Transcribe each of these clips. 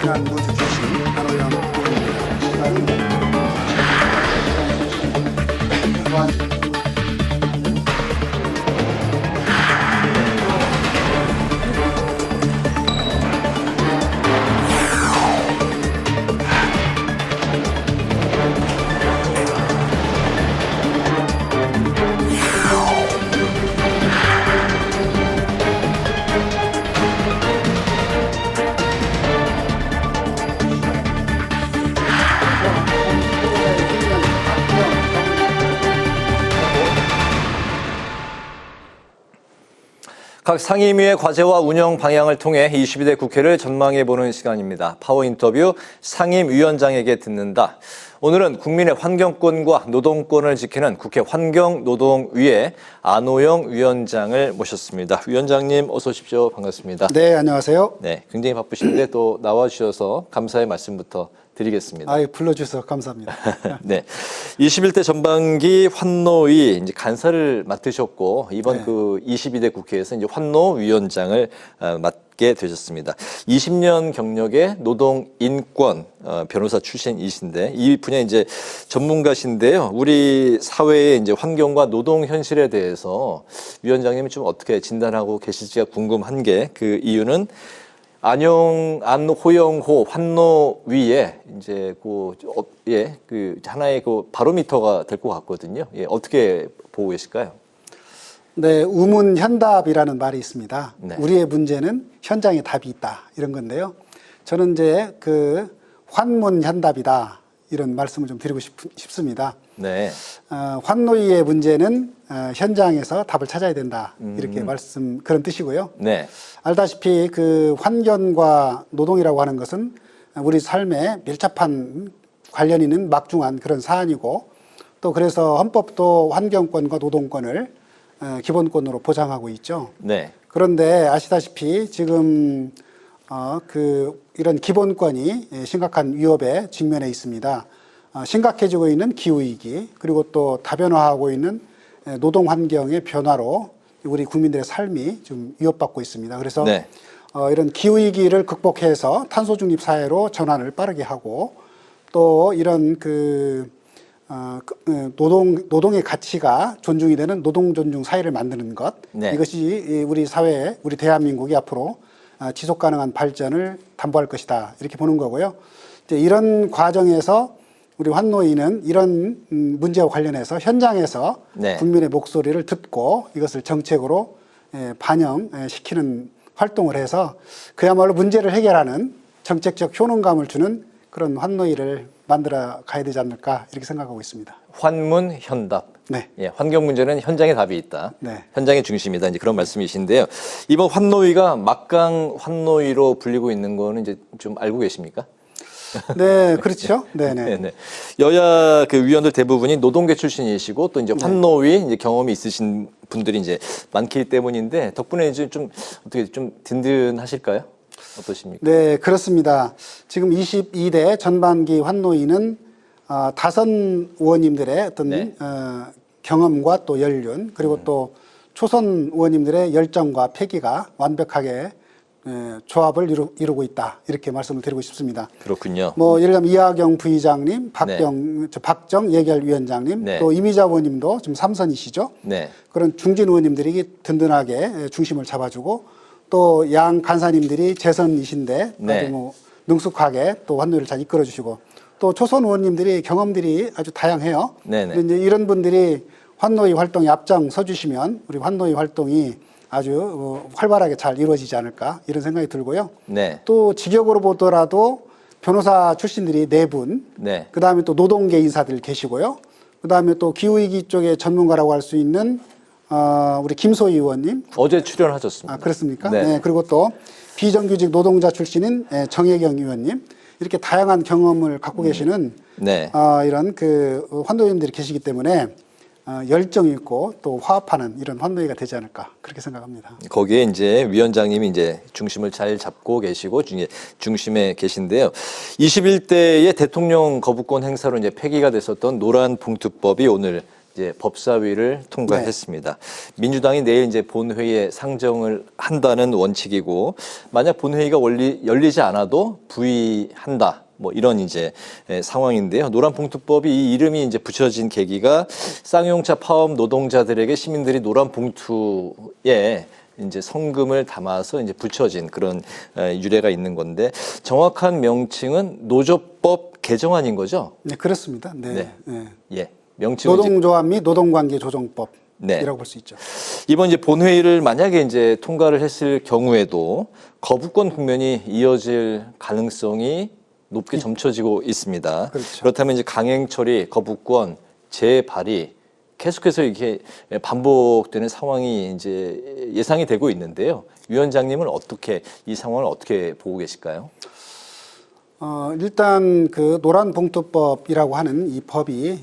피난구조 출신 한호영 의원입니다. 각 상임위의 과제와 운영 방향을 통해 22대 국회를 전망해보는 시간입니다. 파워 인터뷰 상임위원장에게 듣는다. 오늘은 국민의 환경권과 노동권을 지키는 국회 환경노동위의 안호영 위원장을 모셨습니다. 위원장님 어서 오십시오. 반갑습니다. 네, 안녕하세요. 네, 굉장히 바쁘신데 또 나와주셔서 감사의 말씀부터 드리겠습니다. 불러주셔서 감사합니다. 네, 21대 전반기 환노위 이제 간사를 맡으셨고 이번 네. 그 22대 국회에서 이제 환노위원장을 맡게 되셨습니다. 20년 경력의 노동 인권 변호사 출신이신데 이 분야 이제 전문가신데요. 우리 사회의 이제 환경과 노동 현실에 대해서 위원장님이 좀 어떻게 진단하고 계실지가 궁금한 게 그 이유는 안호영호 환노위에 이제 그 하나의 그 바로미터가 될 것 같거든요. 예, 어떻게 보고 계실까요? 네, 우문현답이라는 말이 있습니다. 네. 우리의 문제는 현장에 답이 있다 이런 건데요. 저는 이제 그 환문현답이다 이런 말씀을 좀 드리고 싶습니다. 네. 환노위의 문제는 현장에서 답을 찾아야 된다 이렇게 그런 뜻이고요. 네. 알다시피 그 환경과 노동이라고 하는 것은 우리 삶에 밀접한 관련 있는 막중한 그런 사안이고 또 그래서 헌법도 환경권과 노동권을 기본권으로 보장하고 있죠. 네. 그런데 아시다시피 지금 이런 기본권이 심각한 위협에 직면해 있습니다. 심각해지고 있는 기후위기 그리고 또 다변화하고 있는 노동 환경의 변화로 우리 국민들의 삶이 좀 위협받고 있습니다. 그래서 네. 이런 기후위기를 극복해서 탄소 중립 사회로 전환을 빠르게 하고 또 이런 노동의 가치가 존중이 되는 노동 존중 사회를 만드는 것 네. 이것이 우리 사회에 우리 대한민국이 앞으로 지속 가능한 발전을 담보할 것이다 이렇게 보는 거고요. 이제 이런 과정에서 우리 환노위는 이런 문제와 관련해서 현장에서 네. 국민의 목소리를 듣고 이것을 정책으로 반영시키는 활동을 해서 그야말로 문제를 해결하는 정책적 효능감을 주는 그런 환노위를 만들어 가야 되지 않을까 이렇게 생각하고 있습니다. 환문현답. 네. 예, 환경 문제는 현장에 답이 있다. 네. 현장의 중심이다. 이제 그런 말씀이신데요. 이번 환노위가 막강 환노위로 불리고 있는 거는 이제 좀 알고 계십니까? 네, 그렇죠. 네네. 네네. 여야 그 위원들 대부분이 노동계 출신이시고 또 이제 환노위 이제 경험이 있으신 분들이 이제 많기 때문인데 덕분에 이제 좀 어떻게 좀 든든하실까요? 어떠십니까? 네, 그렇습니다. 지금 22대 전반기 환노위는 다선 의원님들의 어떤 네. 경험과 또 연륜 그리고 또 초선 의원님들의 열정과 패기가 완벽하게 조합을 이루고 있다 이렇게 말씀을 드리고 싶습니다. 그렇군요. 뭐 예를 들면 이하경 부의장님, 박정 예결위원장님, 네. 또 이미자 의원님도 지금 3선이시죠. 네. 그런 중진 의원님들이 든든하게 중심을 잡아주고 또 양 간사님들이 재선이신데 네. 아주 뭐 능숙하게 또 환노위를 잘 이끌어주시고 또 초선 의원님들이 경험들이 아주 다양해요. 네네. 근데 이제 이런 분들이 환노위 활동에 앞장서 주시면 우리 환노위 활동이 아주 활발하게 잘 이루어지지 않을까 이런 생각이 들고요. 네. 또 직역으로 보더라도 변호사 출신들이 4분, 네. 그 다음에 또 노동계 인사들 계시고요. 그 다음에 또 기후위기 쪽의 전문가라고 할 수 있는 우리 김소희 의원님. 어제 출연하셨습니다. 그렇습니까? 네. 네. 그리고 또 비정규직 노동자 출신인 정혜경 의원님. 이렇게 다양한 경험을 갖고 계시는 네. 이런 환노위원들이 계시기 때문에 열정 있고 또 화합하는 이런 환노위가 되지 않을까 그렇게 생각합니다. 거기에 이제 위원장님이 이제 중심을 잘 잡고 계시고 중심에 계신데요. 21대의 대통령 거부권 행사로 이제 폐기가 됐었던 노란 봉투법이 오늘 이제 법사위를 통과했습니다. 민주당이 내일 이제 본회의에 상정을 한다는 원칙이고, 만약 본회의가 열리지 않아도 부의한다. 뭐 이런 이제 상황인데요. 노란봉투법이 이 이름이 이제 붙여진 계기가 쌍용차 파업 노동자들에게 시민들이 노란봉투에 이제 성금을 담아서 이제 붙여진 그런 유래가 있는 건데, 정확한 명칭은 노조법 개정안인 거죠? 네, 그렇습니다. 네. 네. 네. 예. 명칭은 노동조합 및 노동관계 조정법이라고 네. 볼 수 있죠. 이번 이제 본회의를 만약에 이제 통과를 했을 경우에도 거부권 국면이 이어질 가능성이 높게 점쳐지고 있습니다. 그렇죠. 그렇다면 이제 강행 처리, 거부권, 재발의 계속해서 이렇게 반복되는 상황이 이제 예상이 되고 있는데요. 위원장님은 이 상황을 어떻게 보고 계실까요? 일단 그 노란봉투법이라고 하는 이 법이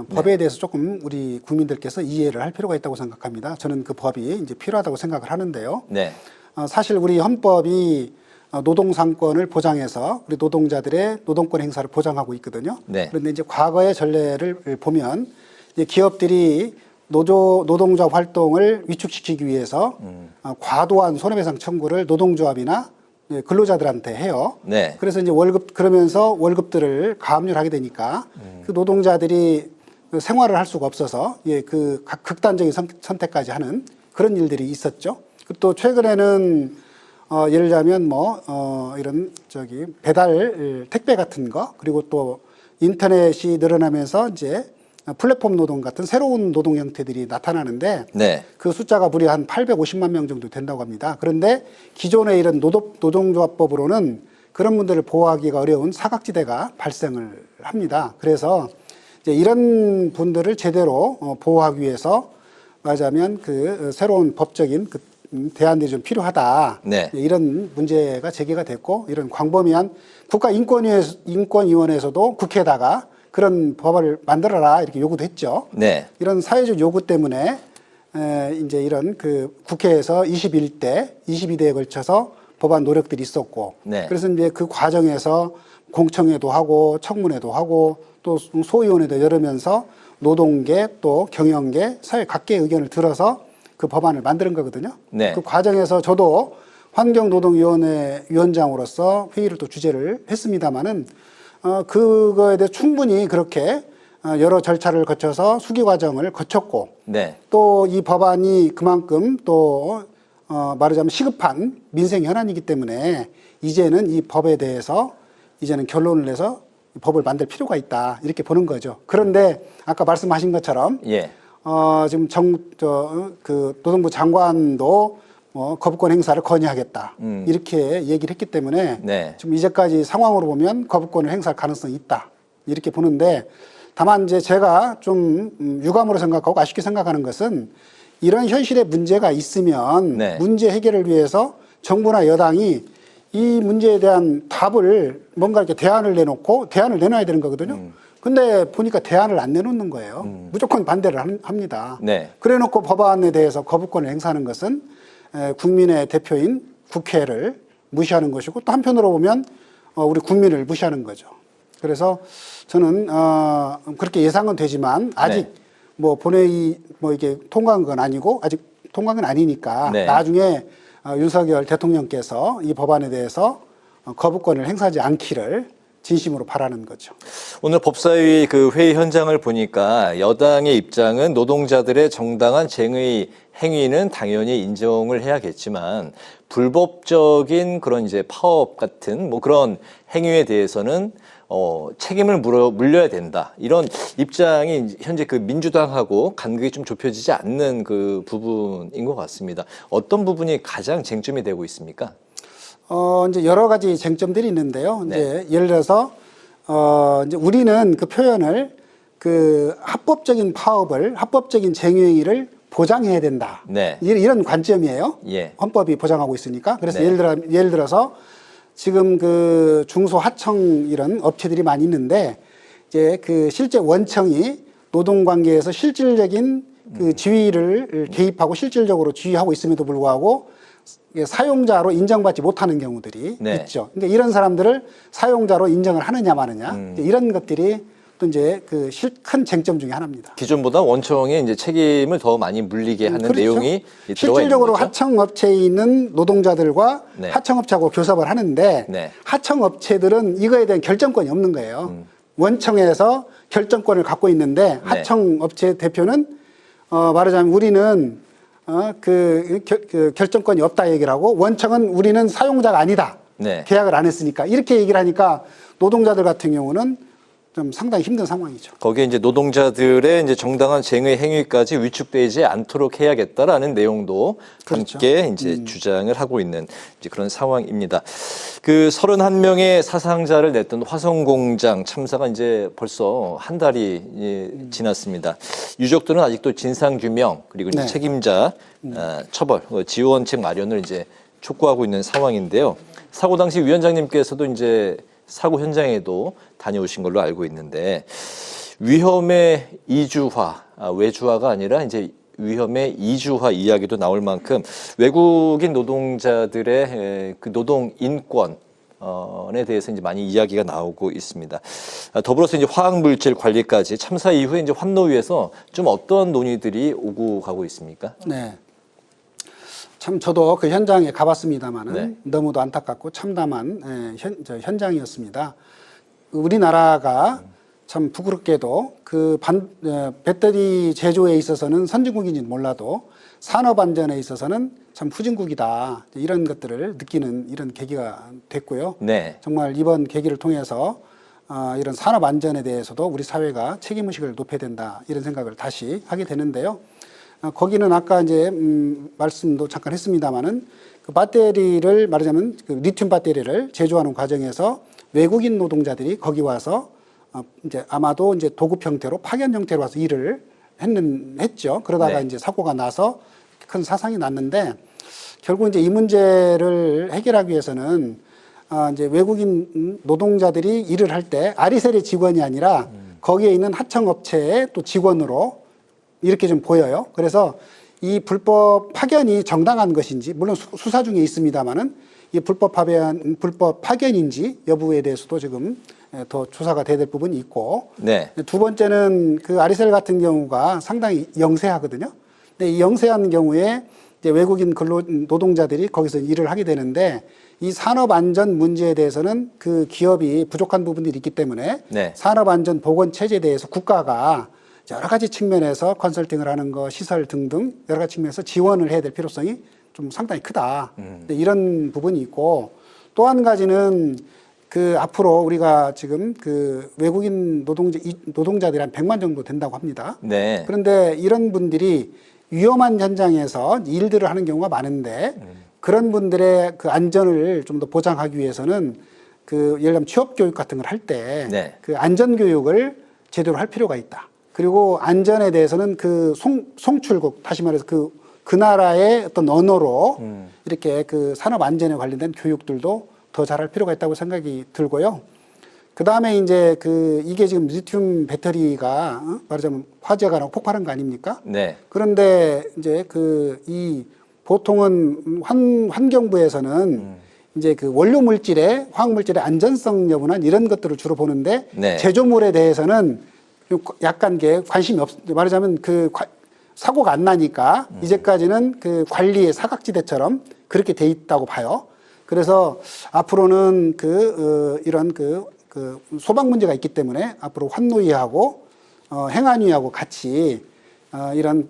법에 대해서 조금 우리 국민들께서 이해를 할 필요가 있다고 생각합니다. 저는 그 법이 이제 필요하다고 생각을 하는데요. 네. 사실 우리 헌법이 노동상권을 보장해서 우리 노동자들의 노동권 행사를 보장하고 있거든요. 네. 그런데 이제 과거의 전례를 보면 이제 기업들이 노동조합 활동을 위축시키기 위해서 과도한 손해배상 청구를 노동조합이나 근로자들한테 해요. 네. 그래서 이제 그러면서 월급들을 가압류하게 되니까 그 노동자들이 생활을 할 수가 없어서 그 극단적인 선택까지 하는 그런 일들이 있었죠. 또 최근에는 예를 들자면 이런 배달 택배 같은 거, 그리고 또 인터넷이 늘어나면서 이제 플랫폼 노동 같은 새로운 노동 형태들이 나타나는데 네. 그 숫자가 무려 한 850만 명 정도 된다고 합니다. 그런데 기존의 이런 노동조합법으로는 그런 분들을 보호하기가 어려운 사각지대가 발생을 합니다. 그래서 이제 이런 분들을 제대로 보호하기 위해서 말하자면 그 새로운 법적인 대안들이 좀 필요하다. 네. 이런 문제가 제기가 됐고, 이런 광범위한 국가인권위원회에서도 국회에다가 그런 법을 만들어라 이렇게 요구도 했죠. 네. 이런 사회적 요구 때문에 이제 이런 그 국회에서 22대에 걸쳐서 법안 노력들이 있었고, 네. 그래서 이제 그 과정에서 공청회도 하고 청문회도 하고 또 소위원회도 열으면서 노동계 또 경영계 사회 각계의 의견을 들어서 그 법안을 만드는 거거든요. 네. 그 과정에서 저도 환경노동위원회 위원장으로서 회의를 또 주재를 했습니다마는 그거에 대해 충분히 그렇게 여러 절차를 거쳐서 수기 과정을 거쳤고, 네. 또 이 법안이 그만큼 또 말하자면 시급한 민생 현안이기 때문에 이제는 이 법에 대해서 이제는 결론을 내서 법을 만들 필요가 있다 이렇게 보는 거죠. 그런데 아까 말씀하신 것처럼 예. 지금 그 노동부 장관도 거부권 행사를 건의하겠다 이렇게 얘기를 했기 때문에 네. 지금 이제까지 상황으로 보면 거부권을 행사할 가능성이 있다 이렇게 보는데, 다만 이제 제가 좀 유감으로 생각하고 아쉽게 생각하는 것은 이런 현실의 문제가 있으면 네. 문제 해결을 위해서 정부나 여당이 이 문제에 대한 답을 뭔가 이렇게 대안을 내놔야 되는 거거든요. 근데 보니까 대안을 안 내놓는 거예요. 무조건 반대를 합니다. 네. 그래 놓고 법안에 대해서 거부권을 행사하는 것은 국민의 대표인 국회를 무시하는 것이고, 또 한편으로 보면 우리 국민을 무시하는 거죠. 그래서 저는 그렇게 예상은 되지만 아직 네. 본회의 이게 통과한 건 아니고, 아직 통과한 건 아니니까 네. 나중에 윤석열 대통령께서 이 법안에 대해서 거부권을 행사하지 않기를 진심으로 바라는 거죠. 오늘 법사위 그 회의 현장을 보니까 여당의 입장은 노동자들의 정당한 쟁의 행위는 당연히 인정을 해야겠지만 불법적인 그런 이제 파업 같은 그런 행위에 대해서는 책임을 물려야 된다. 이런 입장이 현재 그 민주당하고 간극이 좀 좁혀지지 않는 그 부분인 것 같습니다. 어떤 부분이 가장 쟁점이 되고 있습니까? 이제 여러 가지 쟁점들이 있는데요. 네. 이제 예를 들어서 이제 우리는 그 표현을 그 합법적인 쟁의를 보장해야 된다. 네. 이런 관점이에요. 예. 헌법이 보장하고 있으니까. 그래서 네. 예를 들어서 지금 그 중소하청 이런 업체들이 많이 있는데, 이제 그 실제 원청이 노동관계에서 실질적인 그 지위를 개입하고 실질적으로 지휘하고 있음에도 불구하고 사용자로 인정받지 못하는 경우들이 네. 있죠. 그러니까 이런 사람들을 사용자로 인정을 하느냐 마느냐, 이런 것들이 또 이제 그 큰 쟁점 중에 하나입니다. 기존보다 원청에 이제 책임을 더 많이 물리게 하는 그렇죠. 내용이 들어가 있는 실질적으로 거죠. 하청업체에 있는 노동자들과 네. 하청업체하고 교섭을 하는데 네. 하청업체들은 이거에 대한 결정권이 없는 거예요. 원청에서 결정권을 갖고 있는데 하청업체 대표는 말하자면 우리는 그 결정권이 없다 얘기를 하고 원청은 우리는 사용자가 아니다. 네. 계약을 안 했으니까 이렇게 얘기를 하니까 노동자들 같은 경우는 좀 상당히 힘든 상황이죠. 거기에 이제 노동자들의 이제 정당한 쟁의 행위까지 위축되지 않도록 해야겠다라는 내용도 그렇죠. 함께 이제 주장을 하고 있는 이제 그런 상황입니다. 그 31명의 사상자를 냈던 화성공장 참사가 이제 벌써 한 달이 지났습니다. 유족들은 아직도 진상규명 그리고 이제 네. 책임자 처벌, 지원책 마련을 이제 촉구하고 있는 상황인데요. 사고 당시 위원장님께서도 이제 사고 현장에도 다녀오신 걸로 알고 있는데 위험의 이주화, 외주화가 아니라 이제 위험의 이주화 이야기도 나올 만큼 외국인 노동자들의 그 노동 인권에 대해서 이제 많이 이야기가 나오고 있습니다. 더불어서 이제 화학물질 관리까지 참사 이후에 이제 환노위에서 좀 어떤 논의들이 오고 가고 있습니까? 네. 참 저도 그 현장에 가봤습니다만은 네. 너무도 안타깝고 참담한 현장이었습니다. 우리나라가 참 부끄럽게도 그 배터리 제조에 있어서는 선진국인지 몰라도 산업 안전에 있어서는 참 후진국이다. 이런 것들을 느끼는 이런 계기가 됐고요. 네. 정말 이번 계기를 통해서 이런 산업 안전에 대해서도 우리 사회가 책임의식을 높여야 된다. 이런 생각을 다시 하게 되는데요. 거기는 아까 이제 말씀도 잠깐 했습니다마는 그 배터리를 말하자면 그 리튬 배터리를 제조하는 과정에서 외국인 노동자들이 거기 와서 이제 아마도 이제 도급 형태로 파견 형태로 와서 일을 했죠. 그러다가 네. 이제 사고가 나서 큰 사상이 났는데 결국 이제 이 문제를 해결하기 위해서는 이제 외국인 노동자들이 일을 할 때 아리셀의 직원이 아니라 거기에 있는 하청업체의 또 직원으로 이렇게 좀 보여요. 그래서 이 불법 파견이 정당한 것인지 물론 수사 중에 있습니다만은 이 불법 파견인지 여부에 대해서도 지금 더 조사가 돼야 될 부분이 있고 네. 두 번째는 그 아리셀 같은 경우가 상당히 영세하거든요. 근데 이 영세한 경우에 이제 외국인 노동자들이 거기서 일을 하게 되는데 이 산업 안전 문제에 대해서는 그 기업이 부족한 부분들이 있기 때문에 네. 산업 안전 보건 체제에 대해서 국가가 여러 가지 측면에서 컨설팅을 하는 거, 시설 등등 여러 가지 측면에서 지원을 해야 될 필요성이 좀 상당히 크다. 이런 부분이 있고 또 한 가지는 그 앞으로 우리가 지금 그 외국인 노동자들이 한 100만 정도 된다고 합니다. 네. 그런데 이런 분들이 위험한 현장에서 일들을 하는 경우가 많은데 그런 분들의 그 안전을 좀 더 보장하기 위해서는 그 예를 들면 취업 교육 같은 걸 할 때 네. 그 안전 교육을 제대로 할 필요가 있다. 그리고 안전에 대해서는 그 송출국 다시 말해서 그 나라의 어떤 언어로 이렇게 그 산업 안전에 관련된 교육들도 더 잘할 필요가 있다고 생각이 들고요. 그 다음에 이제 이게 지금 리튬 배터리가 말하자면 화재가 나고 폭발한 거 아닙니까? 네. 그런데 이제 이 보통은 환경부에서는 이제 그 원료 물질의 화학 물질의 안전성 여부나 이런 것들을 주로 보는데 네. 제조물에 대해서는 약간 관심이 말하자면 사고가 안 나니까 이제까지는 그 관리의 사각지대처럼 그렇게 돼 있다고 봐요. 그래서 앞으로는 이런 소방 문제가 있기 때문에 앞으로 환노위하고 행안위하고 같이 이런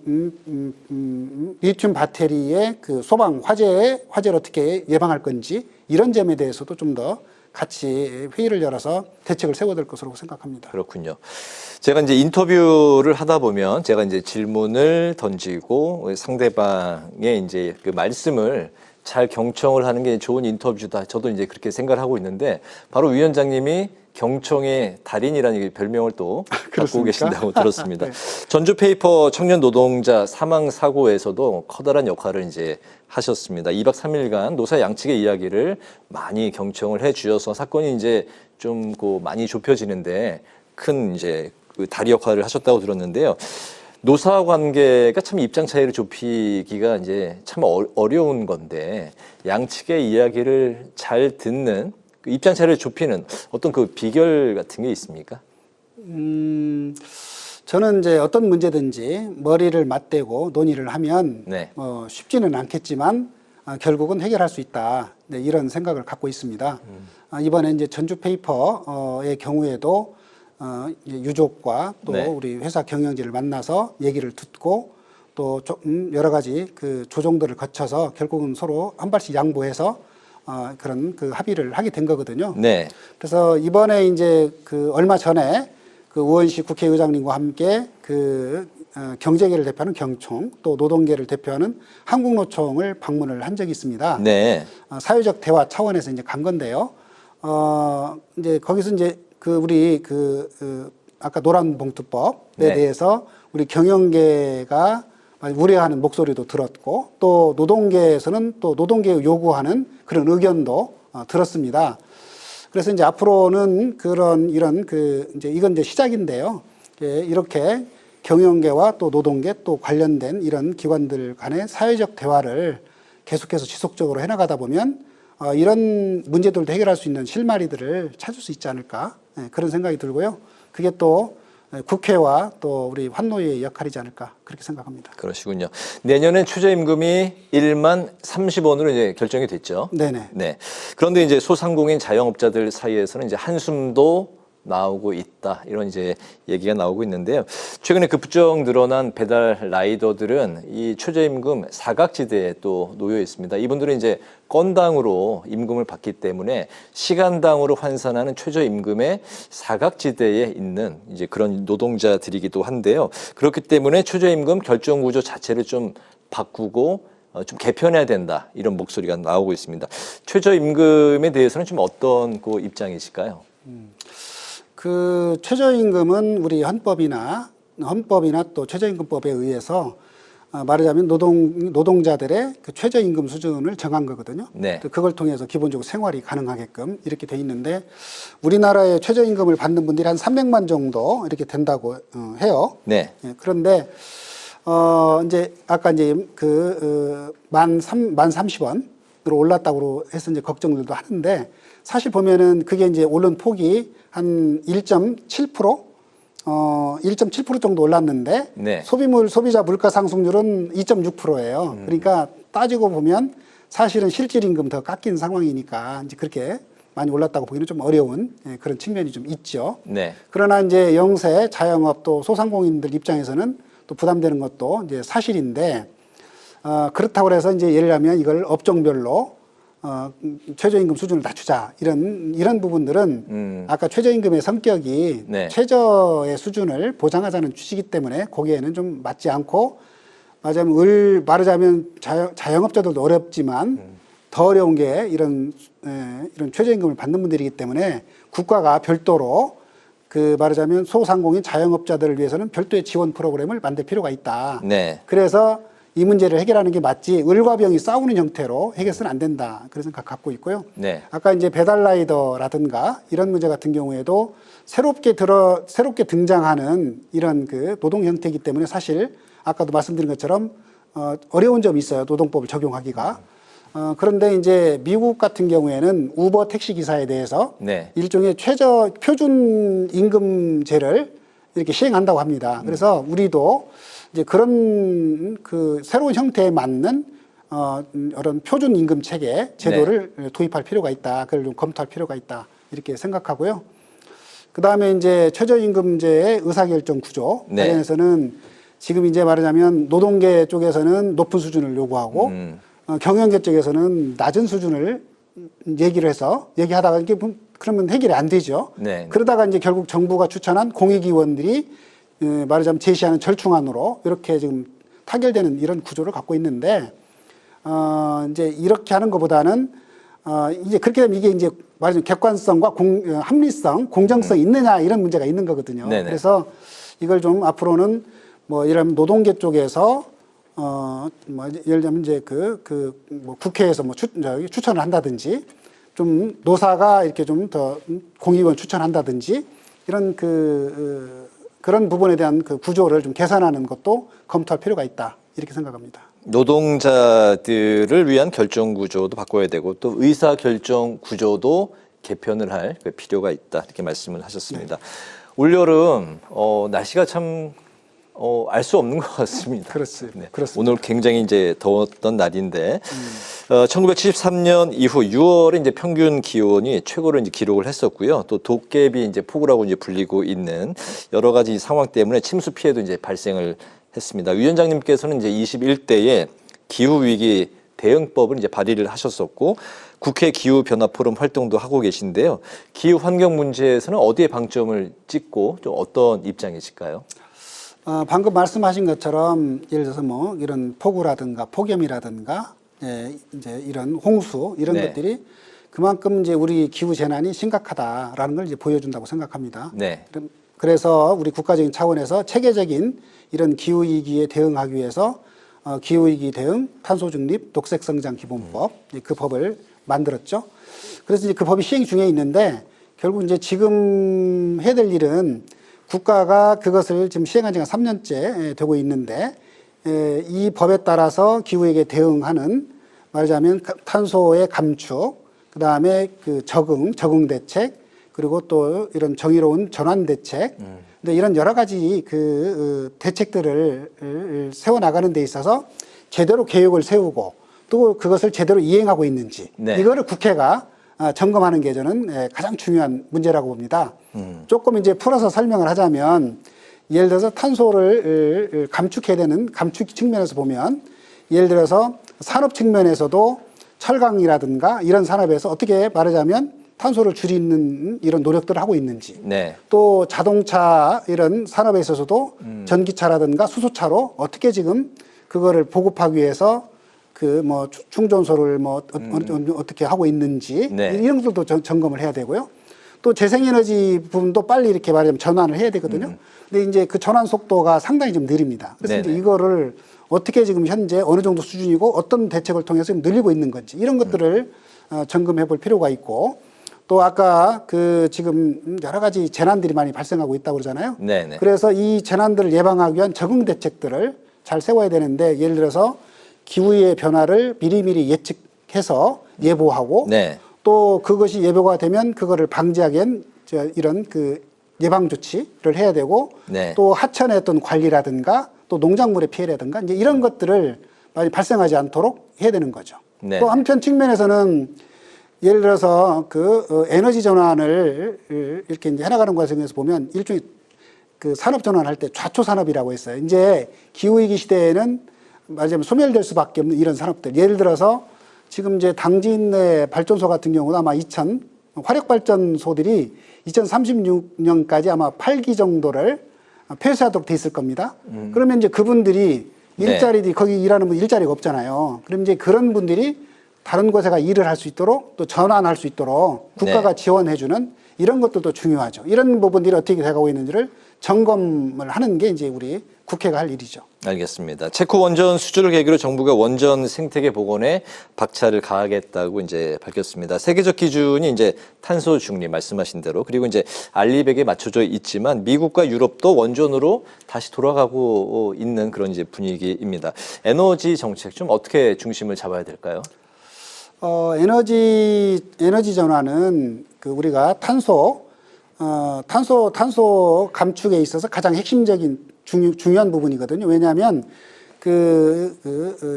리튬 배터리의 그 소방 화재를 어떻게 예방할 건지 이런 점에 대해서도 좀 더 같이 회의를 열어서 대책을 세워야 될 것으로 생각합니다. 그렇군요. 제가 이제 인터뷰를 하다 보면 제가 이제 질문을 던지고 상대방의 이제 그 말씀을 잘 경청을 하는 게 좋은 인터뷰다. 저도 이제 그렇게 생각을 하고 있는데 바로 위원장님이 경청의 달인이라는 별명을 또 갖고 계신다고 들었습니다. 네. 전주페이퍼 청년 노동자 사망 사고에서도 커다란 역할을 이제 하셨습니다. 2박 3일간 노사 양측의 이야기를 많이 경청을 해 주셔서 사건이 이제 좀 많이 좁혀지는데 큰 이제 그 다리 역할을 하셨다고 들었는데요. 노사 관계가 참 입장 차이를 좁히기가 이제 참 어려운 건데 양측의 이야기를 잘 듣는 그 입장 차이를 좁히는 어떤 그 비결 같은 게 있습니까? 저는 이제 어떤 문제든지 머리를 맞대고 논의를 하면 네. 쉽지는 않겠지만 결국은 해결할 수 있다. 네, 이런 생각을 갖고 있습니다. 이번에 이제 전주 페이퍼의 경우에도 이제 유족과 또 네. 우리 회사 경영진을 만나서 얘기를 듣고 또 좀 여러 가지 그 조정들을 거쳐서 결국은 서로 한 발씩 양보해서 그런 그 합의를 하게 된 거거든요. 네. 그래서 이번에 이제 그 얼마 전에 그 우원식 국회의장님과 함께 그 경제계를 대표하는 경총 또 노동계를 대표하는 한국노총을 방문을 한 적이 있습니다. 네. 사회적 대화 차원에서 이제 간 건데요. 이제 거기서 이제 그 우리 아까 노란봉투법에 네. 대해서 우리 경영계가 우려하는 목소리도 들었고 또 노동계에서는 또 노동계 요구하는 그런 의견도 들었습니다. 그래서 이제 앞으로는 이런 이제 이건 이제 시작인데요. 이렇게 경영계와 또 노동계 또 관련된 이런 기관들 간의 사회적 대화를 계속해서 지속적으로 해나가다 보면 이런 문제들도 해결할 수 있는 실마리들을 찾을 수 있지 않을까 그런 생각이 들고요. 그게 또 국회와 또 우리 환노위의 역할이지 않을까 그렇게 생각합니다. 그러시군요. 내년엔 최저임금이 1만 30원으로 이제 결정이 됐죠. 네네. 네. 그런데 이제 소상공인 자영업자들 사이에서는 이제 한숨도 나오고 있다. 이런 이제 얘기가 나오고 있는데요. 최근에 급부쩍 늘어난 배달 라이더들은 이 최저임금 사각지대에 또 놓여 있습니다. 이분들은 이제 건당으로 임금을 받기 때문에 시간당으로 환산하는 최저임금의 사각지대에 있는 이제 그런 노동자들이기도 한데요. 그렇기 때문에 최저임금 결정 구조 자체를 좀 바꾸고 좀 개편해야 된다. 이런 목소리가 나오고 있습니다. 최저임금에 대해서는 좀 어떤 그 입장이실까요? 그 최저임금은 우리 헌법이나 또 최저임금법에 의해서 말하자면 노동자들의 그 최저임금 수준을 정한 거거든요. 네. 그걸 통해서 기본적으로 생활이 가능하게끔 이렇게 돼 있는데 우리나라의 최저임금을 받는 분들이 한 300만 정도 이렇게 된다고 해요. 네. 그런데 이제 아까 이제 만 30원으로 올랐다고 해서 이제 걱정들도 하는데 사실 보면은 그게 이제 오른 폭이 한 1.7%? 1.7% 정도 올랐는데 네. 소비자 물가 상승률은 2.6%예요. 그러니까 따지고 보면 사실은 실질 임금 더 깎인 상황이니까 이제 그렇게 많이 올랐다고 보기는 좀 어려운 그런 측면이 좀 있죠. 네. 그러나 이제 영세, 자영업 또 소상공인들 입장에서는 또 부담되는 것도 이제 사실인데 그렇다고 해서 이제 예를 들면 이걸 업종별로 최저임금 수준을 낮추자 이런 부분들은 아까 최저임금의 성격이 네. 최저의 수준을 보장하자는 취지이기 때문에 거기에는 좀 맞지 않고 말하자면 자영업자들도 어렵지만 더 어려운 게 이런 최저임금을 받는 분들이기 때문에 국가가 별도로 말하자면 소상공인 자영업자들을 위해서는 별도의 지원 프로그램을 만들 필요가 있다. 네. 그래서 이 문제를 해결하는 게 맞지 을과 병이 싸우는 형태로 해결해서는 안 된다. 그런 생각 갖고 있고요. 네. 아까 이제 배달라이더라든가 이런 문제 같은 경우에도 새롭게 등장하는 이런 그 노동 형태이기 때문에 사실 아까도 말씀드린 것처럼 어려운 점이 있어요. 노동법을 적용하기가. 그런데 이제 미국 같은 경우에는 우버 택시 기사에 대해서 네. 일종의 표준 임금제를 이렇게 시행한다고 합니다. 그래서 우리도 이제 그런 새로운 형태에 맞는 이런 표준 임금 체계 제도를 도입할 필요가 있다. 그걸 좀 검토할 필요가 있다. 이렇게 생각하고요. 그 다음에 이제 최저임금제의 의사결정 구조 관련해서는 지금 이제 말하자면 노동계 쪽에서는 높은 수준을 요구하고 경영계 쪽에서는 낮은 수준을 얘기하다가 이게 그러면 해결이 안 되죠. 네. 그러다가 이제 결국 정부가 추천한 공익위원들이 말하자면 제시하는 절충안으로 이렇게 지금 타결되는 이런 구조를 갖고 있는데 이제 이렇게 하는 것보다는 이제 그렇게 되면 이게 이제 말하자면 객관성과 합리성, 공정성 있느냐 이런 문제가 있는 거거든요. 네네. 그래서 이걸 좀 앞으로는 뭐 이런 노동계 쪽에서 예를 들면 이제 뭐 국회에서 뭐 추천을 한다든지 좀 노사가 이렇게 좀 더 공익위원 추천한다든지 이런 그런 부분에 대한 구조를 좀 개선하는 것도 검토할 필요가 있다. 이렇게 생각합니다. 노동자들을 위한 결정 구조도 바꿔야 되고 또 의사 결정 구조도 개편을 할 필요가 있다. 이렇게 말씀을 하셨습니다. 올여름 날씨가 참 알 수 없는 것 같습니다. 그렇습니다. 네. 그렇습니다. 오늘 굉장히 이제 더웠던 날인데 1973년 이후 6월에 이제 평균 기온이 최고로 이제 기록을 했었고요. 또 도깨비 이제 폭우라고 이제 불리고 있는 여러 가지 상황 때문에 침수 피해도 이제 발생을 했습니다. 위원장님께서는 이제 21대에 기후 위기 대응법을 이제 발의를 하셨었고 국회 기후 변화 포럼 활동도 하고 계신데요. 기후 환경 문제에서는 어디에 방점을 찍고 좀 어떤 입장이실까요? 방금 말씀하신 것처럼 예를 들어서 뭐 이런 폭우라든가 폭염이라든가 이제 이런 홍수 이런 네. 것들이 그만큼 이제 우리 기후 재난이 심각하다라는 걸 이제 보여준다고 생각합니다. 네. 그래서 우리 국가적인 차원에서 체계적인 이런 기후 위기에 대응하기 위해서 기후 위기 대응 탄소 중립 녹색 성장 기본법 그 법을 만들었죠. 그래서 이제 그 법이 시행 중에 있는데 결국 이제 지금 해야 될 일은 국가가 그것을 지금 시행한 지가 3년째 되고 있는데 이 법에 따라서 기후위기에 대응하는 말하자면 탄소의 감축, 그다음에 그 적응 대책, 그리고 또 이런 정의로운 전환 대책, 근데 이런 여러 가지 그 대책들을 세워 나가는 데 있어서 제대로 계획을 세우고 또 그것을 제대로 이행하고 있는지 네. 이거를 국회가 점검하는 게 저는 가장 중요한 문제라고 봅니다. 조금 이제 풀어서 설명을 하자면 예를 들어서 탄소를 감축해야 되는 감축 측면에서 보면 예를 들어서 산업 측면에서도 철강이라든가 이런 산업에서 어떻게 말하자면 탄소를 줄이는 이런 노력들을 하고 있는지 네. 또 자동차 이런 산업에 있어서도 전기차라든가 수소차로 어떻게 지금 그거를 보급하기 위해서 그 뭐 충전소를 뭐 어떻게 하고 있는지 네. 이런 것들도 점검을 해야 되고요. 또 재생에너지 부분도 빨리 이렇게 말하자면 전환을 해야 되거든요. 근데 이제 그 전환 속도가 상당히 좀 느립니다. 그래서 이제 이거를 어떻게 지금 현재 어느 정도 수준이고 어떤 대책을 통해서 지금 늘리고 있는 건지 이런 것들을 점검해 볼 필요가 있고 또 아까 그 지금 여러 가지 재난들이 많이 발생하고 있다고 그러잖아요. 네네. 그래서 이 재난들을 예방하기 위한 적응 대책들을 잘 세워야 되는데 예를 들어서 기후의 변화를 미리미리 예측해서 예보하고 네. 또 그것이 예보가 되면 그거를 방지하기 위한 이런 그 예방 조치를 해야 되고 네. 또 하천의 어떤 관리라든가 또 농작물의 피해라든가 이제 이런 것들을 많이 발생하지 않도록 해야 되는 거죠. 네. 또 한편 측면에서는 예를 들어서 그 에너지 전환을 이렇게 이제 해나가는 과정에서 보면 일종의 그 산업 전환할 때 좌초 산업이라고 했어요. 이제 기후위기 시대에는 말하자면 소멸될 수밖에 없는 이런 산업들. 예를 들어서 지금 이제 당진 내 발전소 같은 경우는 아마 화력 발전소들이 2036년까지 아마 8기 정도를 폐쇄하도록 돼 있을 겁니다. 그러면 이제 그분들이 일자리, 거기 일하는 분 일자리가 없잖아요. 그럼 이제 그런 분들이 다른 곳에가 일을 할 수 있도록 또 전환할 수 있도록 국가가 지원해주는 이런 것들도 중요하죠. 이런 부분들이 어떻게 돼가고 있는지를 점검을 하는 게 이제 우리 국회가 할 일이죠. 알겠습니다. 체코 원전 수주를 계기로 정부가 원전 생태계 복원에 박차를 가하겠다고 이제 밝혔습니다. 세계적 기준이 이제 탄소 중립 말씀하신 대로 그리고 이제 알리백에 맞춰져 있지만 미국과 유럽도 원전으로 다시 돌아가고 있는 그런 이제 분위기입니다. 에너지 정책 좀 어떻게 중심을 잡아야 될까요? 에너지 전환은 그 우리가 탄소 감축에 있어서 가장 핵심적인 중요한 부분이거든요. 왜냐하면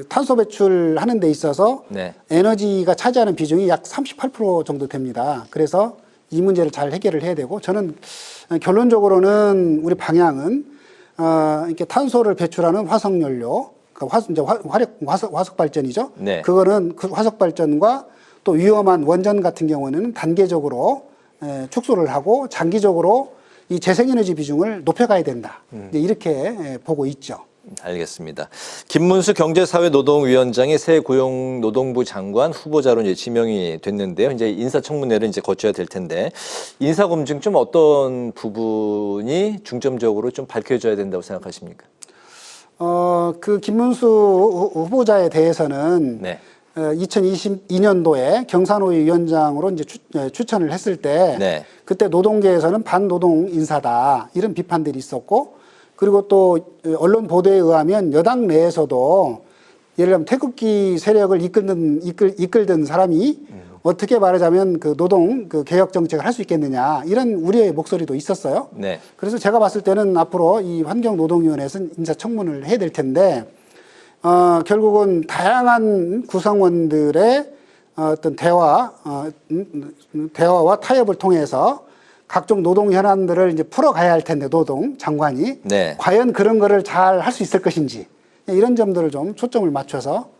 탄소 배출하는 데 있어서 네. 에너지가 차지하는 비중이 약 38% 정도 됩니다. 그래서 이 문제를 잘 해결을 해야 되고 저는 결론적으로는 우리 방향은 이렇게 탄소를 배출하는 화석연료, 화석 발전이죠. 네. 그거는 그 화석 발전과 또 위험한 원전 같은 경우는 단계적으로 축소를 하고 장기적으로 이 재생에너지 비중을 높여가야 된다. 이렇게 보고 있죠. 알겠습니다. 김문수 경제사회노동위원장이 새 고용노동부 장관 후보자로 이제 지명이 됐는데요. 이제 인사청문회를 이제 거쳐야 될 텐데 인사검증 좀 어떤 부분이 중점적으로 좀 밝혀져야 된다고 생각하십니까? 그 김문수 후보자에 대해서는 네. 2022년도에 경산호위 위원장으로 이제 추천을 했을 때 네. 그때 노동계에서는 반노동 인사다 이런 비판들이 있었고 그리고 또 언론 보도에 의하면 여당 내에서도 예를 들면 태극기 세력을 이끌던 사람이 어떻게 말하자면 그 노동 그 개혁 정책을 할 수 있겠느냐 이런 우려의 목소리도 있었어요. 네. 그래서 제가 봤을 때는 앞으로 이 환경노동위원회에서 인사청문을 해야 될 텐데 결국은 다양한 구성원들의 어떤 대화와 타협을 통해서 각종 노동 현안들을 이제 풀어가야 할 텐데 노동 장관이 네. 과연 그런 거를 잘 할 수 있을 것인지 이런 점들을 좀 초점을 맞춰서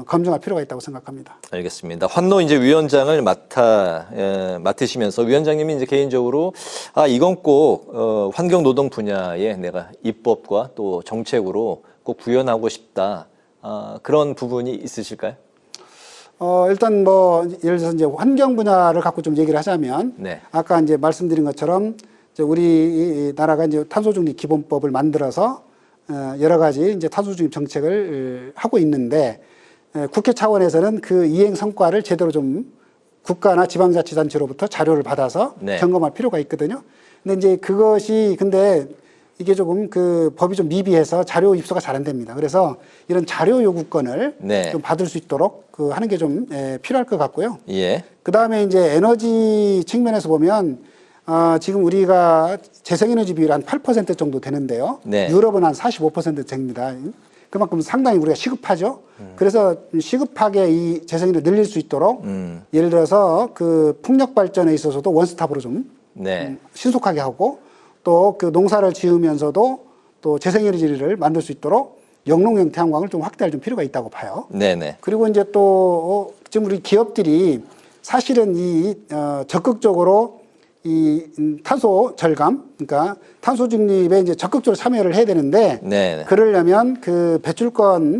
검증할 필요가 있다고 생각합니다. 알겠습니다. 환노 이제 위원장을 맡으시면서 위원장님이 이제 개인적으로 이건 꼭 환경 노동 분야에 내가 입법과 또 정책으로 꼭 구현하고 싶다. 그런 부분이 있으실까요? 일단 뭐 예를 들어서 이제 환경 분야를 갖고 좀 얘기를 하자면 네. 아까 이제 말씀드린 것처럼 이제 우리 나라가 이제 탄소 중립 기본법을 만들어서 여러 가지 이제 탄소 중립 정책을 하고 있는데 국회 차원에서는 그 이행 성과를 제대로 좀 국가나 지방자치단체로부터 자료를 받아서 네. 점검할 필요가 있거든요. 근데 이제 근데 이게 조금 그 법이 좀 미비해서 자료 입수가 잘 안 됩니다. 그래서 이런 자료 요구권을 네. 좀 받을 수 있도록 그 하는 게 좀 필요할 것 같고요. 예. 그 다음에 이제 에너지 측면에서 보면 지금 우리가 재생에너지 비율 한 8% 정도 되는데요. 네. 유럽은 한 45% 됩니다. 그만큼 상당히 우리가 시급하죠. 그래서 시급하게 이 재생에너지를 늘릴 수 있도록 예를 들어서 그 풍력 발전에 있어서도 원스톱으로 좀 네. 신속하게 하고 또 그 농사를 지으면서도 또 재생에너지를 만들 수 있도록 영농형 태양광을 좀 확대할 좀 필요가 있다고 봐요. 네네. 그리고 이제 또 지금 우리 기업들이 사실은 적극적으로 이 탄소 절감, 그러니까 탄소 중립에 이제 적극적으로 참여를 해야 되는데 네. 그러려면 그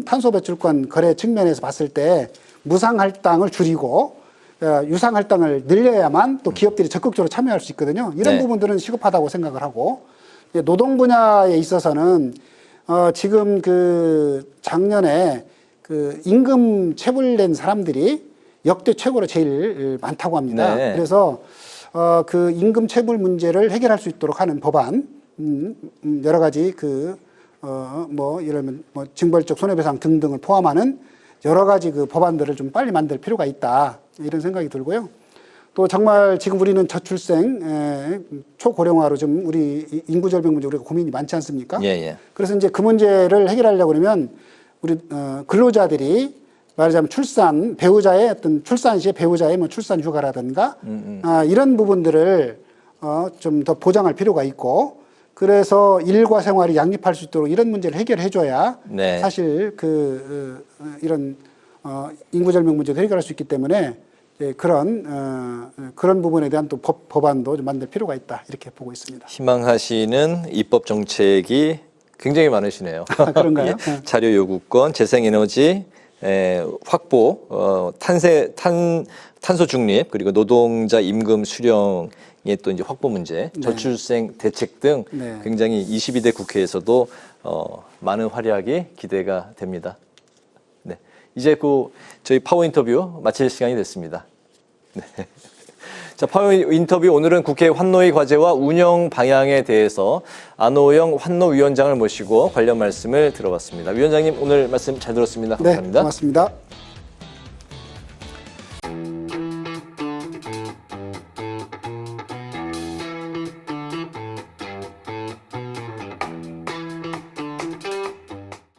탄소 배출권 거래 측면에서 봤을 때 무상 할당을 줄이고 유상 할당을 늘려야만 또 기업들이 적극적으로 참여할 수 있거든요. 이런 네. 부분들은 시급하다고 생각을 하고 노동 분야에 있어서는 지금 그 작년에 그 임금 체불된 사람들이 역대 최고로 제일 많다고 합니다. 네. 그래서 그 임금 체불 문제를 해결할 수 있도록 하는 법안 여러 가지 뭐 이러면 뭐 징벌적 손해배상 등등을 포함하는 여러 가지 그 법안들을 좀 빨리 만들 필요가 있다 이런 생각이 들고요. 또 정말 지금 우리는 저출생 초고령화로 좀 우리 인구 절벽 문제 우리가 고민이 많지 않습니까? 예. 그래서 이제 그 문제를 해결하려고 그러면 우리 근로자들이 말하자면 배우자의 어떤 출산 시에 배우자의 뭐 출산 휴가라든가 이런 부분들을 좀 더 보장할 필요가 있고 그래서 일과 생활이 양립할 수 있도록 이런 문제를 해결해 줘야 네. 사실 이런 인구 절벽 문제도 해결할 수 있기 때문에 그런 부분에 대한 또 법안도 좀 만들 필요가 있다 이렇게 보고 있습니다. 희망하시는 입법 정책이 굉장히 많으시네요. 그런가요? 예. 자료 요구권, 재생에너지 확보, 탄소 중립 그리고 노동자 임금 수령의 또 이제 확보 문제, 네. 저출생 대책 등 네. 굉장히 22대 국회에서도 많은 활약이 기대가 됩니다. 네, 이제 저희 파워 인터뷰 마칠 시간이 됐습니다. 네. 자, 파워 인터뷰 오늘은 국회 환노위 과제와 운영 방향에 대해서 안호영 환노위원장을 모시고 관련 말씀을 들어봤습니다. 위원장님 오늘 말씀 잘 들었습니다. 감사합니다. 네, 고맙습니다.